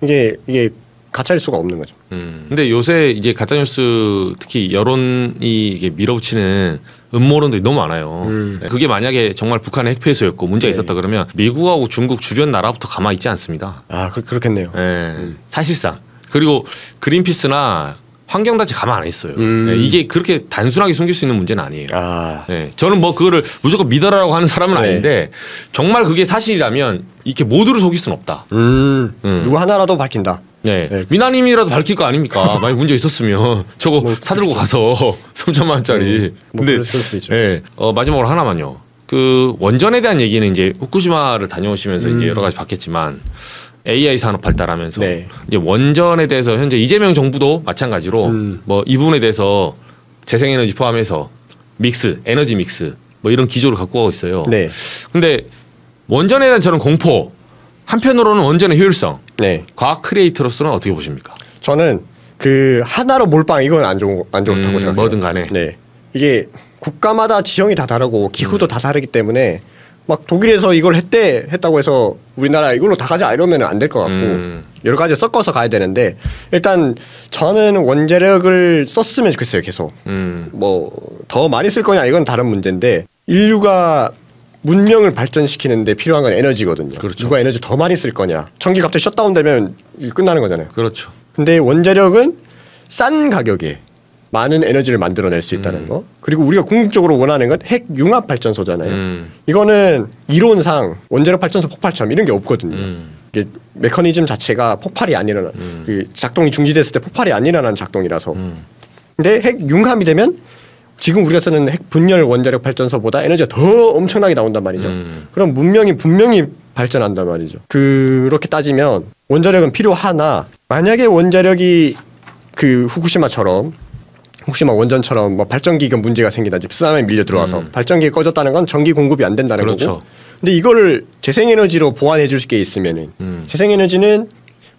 이게 가짜일 수가 없는 거죠. 근데 요새 이제 가짜뉴스 특히 여론이 이게 밀어붙이는 음모론들이 너무 많아요. 그게 만약에 정말 북한의 핵폐수였고 문제가 있었다 그러면 미국하고 중국 주변 나라부터 가만히 있지 않습니다. 아 그렇겠네요. 사실상. 그리고 그린피스나 환경단체 가만 안 있어요. 이게 그렇게 단순하게 숨길 수 있는 문제는 아니에요. 저는 뭐 그거를 무조건 믿어라라고 하는 사람은 아닌데 정말 그게 사실이라면 이렇게 모두를 속일 수는 없다. 누구 하나라도 밝힌다. 미나님이라도 밝힐 거 아닙니까? 만약 문제 있었으면 저거 사들고 가서 3천만 원짜리. 근데 마지막으로 하나만요. 그 원전에 대한 얘기는 이제 후쿠시마를 다녀오시면서 이제 여러 가지 봤겠지만 AI 산업 발달하면서 이제 원전에 대해서 현재 이재명 정부도 마찬가지로 뭐 이 부분에 대해서 재생에너지 포함해서 에너지 믹스 뭐 이런 기조를 갖고 가고 있어요. 근데 원전에 대한 저는 공포, 한편으로는 원전의 효율성. 과학 크리에이터로서는 어떻게 보십니까? 저는 그 하나로 몰빵 이건 안 좋다고 생각해요. 뭐든 간에. 이게 국가마다 지형이 다 다르고 기후도 다 다르기 때문에 막 독일에서 이걸 했다고 해서 우리나라 이걸로 다 가자 이러면 안 될 것 같고 여러 가지 섞어서 가야 되는데 일단 저는 원자력을 썼으면 좋겠어요. 계속 뭐 더 많이 쓸 거냐 이건 다른 문제인데 인류가 문명을 발전시키는데 필요한 건 에너지거든요. 누가 에너지 더 많이 쓸 거냐. 전기 갑자기 셧다운되면 끝나는 거잖아요. 근데 원자력은 싼 가격에 많은 에너지를 만들어낼 수 있다는 거. 그리고 우리가 궁극적으로 원하는 건 핵 융합 발전소잖아요. 이거는 이론상 원자력 발전소 폭발처럼 이런 게 없거든요. 이게 메커니즘 자체가 폭발이 안 일어나. 그 작동이 중지됐을 때 폭발이 안 일어나는 작동이라서. 근데 핵 융합이 되면 지금 우리가 쓰는 핵 분열 원자력 발전소보다 에너지가 더 엄청나게 나온단 말이죠. 그럼 문명이 분명히 발전한단 말이죠. 그렇게 따지면 원자력은 필요하나 만약에 원자력이 그 후쿠시마 원전처럼 뭐 발전기가 문제가 생기다든지 쓰나미에 밀려 들어와서 발전기가 꺼졌다는 건 전기 공급이 안 된다는 거고. 근데 이거를 재생에너지로 보완해 줄 게 있으면은 재생에너지는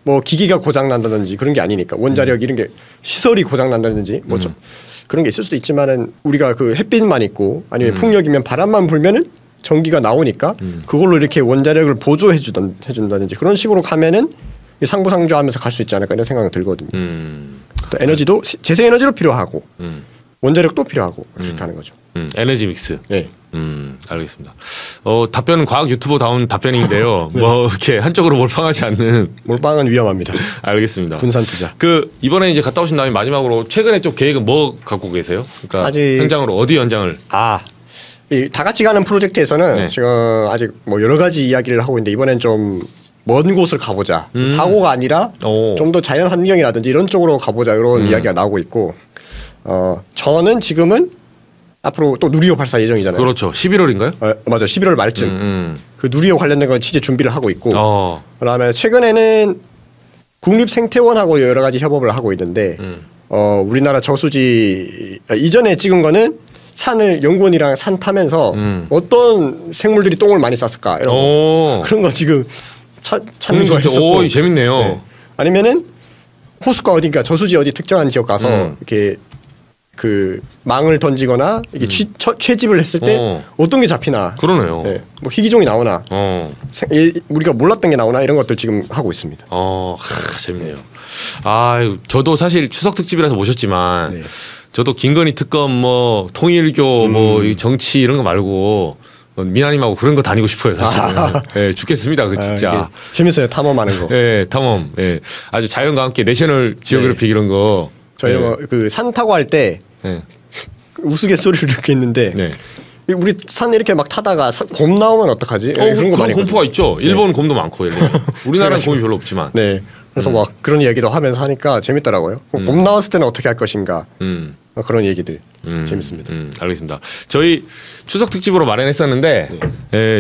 뭐 기기가 고장 난다든지 그런 게 아니니까 원자력 이런 게 시설이 고장 난다든지 뭐 그런 게 있을 수도 있지만은 우리가 그 햇빛만 있고 아니면 풍력이면 바람만 불면은 전기가 나오니까 그걸로 이렇게 원자력을 보조해 준다든지 그런 식으로 가면은 상부상조하면서 갈 수 있지 않을까 이런 생각이 들거든요. 또 에너지도 재생에너지로 필요하고 원자력도 필요하고 그렇게 하는 거죠. 에너지 믹스. 알겠습니다. 답변은 과학 유튜버다운 답변인데요. 뭐 이렇게 한쪽으로 몰빵하지 않는. 몰빵은 위험합니다. 알겠습니다. 분산 투자. 그 이번에 이제 갔다 오신 다음에 마지막으로 최근에 좀 계획은 뭐 갖고 계세요? 그러니까 아직 현장으로 어디 현장을? 다 같이 가는 프로젝트에서는 지금 아직 뭐 여러 가지 이야기를 하고 있는데 이번엔 좀 먼 곳을 가보자. 사고가 아니라 좀 더 자연 환경이라든지 이런 쪽으로 가보자 이런 이야기가 나오고 있고 저는 지금은 앞으로 또 누리호 발사 예정이잖아요. 그렇죠. 11월인가요? 맞아. 11월 말쯤. 그 누리호 관련된 건 취재 준비를 하고 있고 그다음에 최근에는 국립생태원하고 여러 가지 협업을 하고 있는데 우리나라 저수지 이전에 찍은 거는 산을 연구원이랑 산 타면서 어떤 생물들이 똥을 많이 쌌을까 이런 거. 그런 거 지금 찾는 거 했었고. 오, 재밌네요. 아니면은 호수가 어딘가 저수지 어디 특정한 지역 가서 이렇게 그 망을 던지거나 이게 채집을 했을 때 어떤 게 잡히나. 그러네요. 뭐 희귀종이 나오나 우리가 몰랐던 게 나오나 이런 것들 지금 하고 있습니다. 재밌네요. 저도 사실 추석 특집이라서 모셨지만 저도 김건희 특검 뭐 통일교 뭐 정치 이런 거 말고 미나님하고 그런 거 다니고 싶어요 사실. 죽겠습니다 그 진짜. 재밌어요 탐험하는 거. 탐험. 아주 자연과 함께 내셔널 지오그래픽 이런 거. 저희 그 산 타고 할 때 우스갯소리를 이렇게 했는데 우리 산 이렇게 막 타다가 곰 나오면 어떡하지? 그런 거 많이 공포가 있죠. 일본은 곰도 많고 우리나라는 곰이 별로 없지만. 그래서 막 그런 이야기도 하면서 하니까 재밌더라고요. 곰 나왔을 때는 어떻게 할 것인가. 그런 얘기들 재밌습니다. 알겠습니다. 저희 추석 특집으로 마련했었는데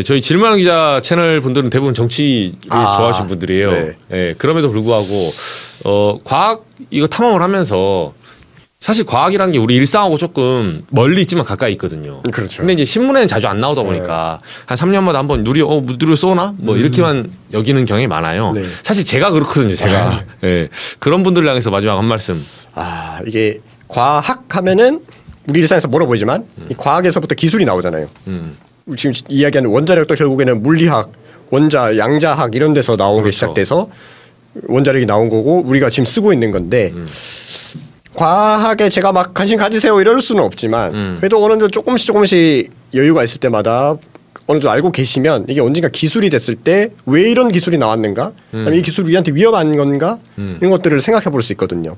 저희 질문하는 기자 채널 분들은 대부분 정치를 좋아하시는 분들이에요. 그럼에도 불구하고 과학 이거 탐험을 하면서 사실 과학이라는 게 우리 일상하고 조금 멀리 있지만 가까이 있거든요. 그렇죠. 근데 이제 신문에는 자주 안 나오다 보니까 한 3년마다 한번 누리호 쏘나 뭐 이렇게만 여기는 경향이 많아요. 사실 제가 그렇거든요. 제가 그런 분들을 향해서 마지막 한 말씀. 이게 과학 하면은 우리 일상에서 멀어 보이지만 이 과학에서부터 기술이 나오잖아요. 지금 이야기하는 원자력도 결국에는 물리학, 원자, 양자학 이런 데서 나온 게 그렇죠. 시작돼서 원자력이 나온 거고 우리가 지금 쓰고 있는 건데 과학에 제가 막 관심 가지세요 이럴 수는 없지만 그래도 어느 정도 조금씩 여유가 있을 때마다 어느 정도 알고 계시면 이게 언젠가 기술이 됐을 때 왜 이런 기술이 나왔는가, 아니면 이 기술이 우리한테 위험한 건가 이런 것들을 생각해 볼 수 있거든요.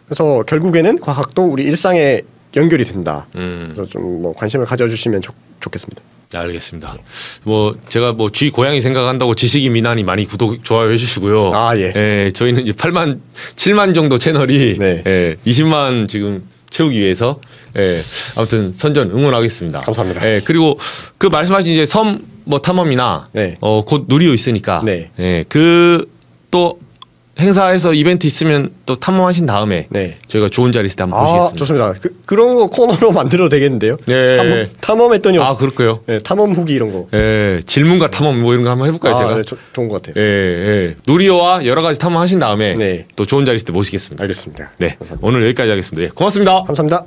그래서 결국에는 과학도 우리 일상에 연결이 된다. 그래서 좀 뭐 관심을 가져주시면 좋겠습니다. 네, 알겠습니다. 뭐 제가 뭐 쥐 고양이 생각한다고 지식이 미나니 많이 구독 좋아요 해주시고요. 아 예. 예, 저희는 이제 8만 7만 정도 채널이 네. 예, 20만 지금 채우기 위해서 예, 아무튼 선전 응원하겠습니다. 감사합니다. 예, 그리고 그 말씀하신 이제 섬 뭐 탐험이나 네. 곧 누리호 있으니까 네. 예, 그 또 행사에서 이벤트 있으면 또 탐험하신 다음에 네. 저희가 좋은 자리 있을 때 한번 보시겠습니다. 좋습니다. 그런 거 코너로 만들어도 되겠는데요. 네. 탐험했더니 그럴까요? 네, 탐험 후기 이런 거. 예, 질문과 탐험 뭐 이런 거 한번 해볼까요, 제가? 네, 좋은 것 같아요. 예, 예. 누리호와 여러 가지 탐험하신 다음에 네. 또 좋은 자리 있을 때 모시겠습니다. 알겠습니다. 네, 감사합니다. 오늘 여기까지 하겠습니다. 예, 고맙습니다. 감사합니다.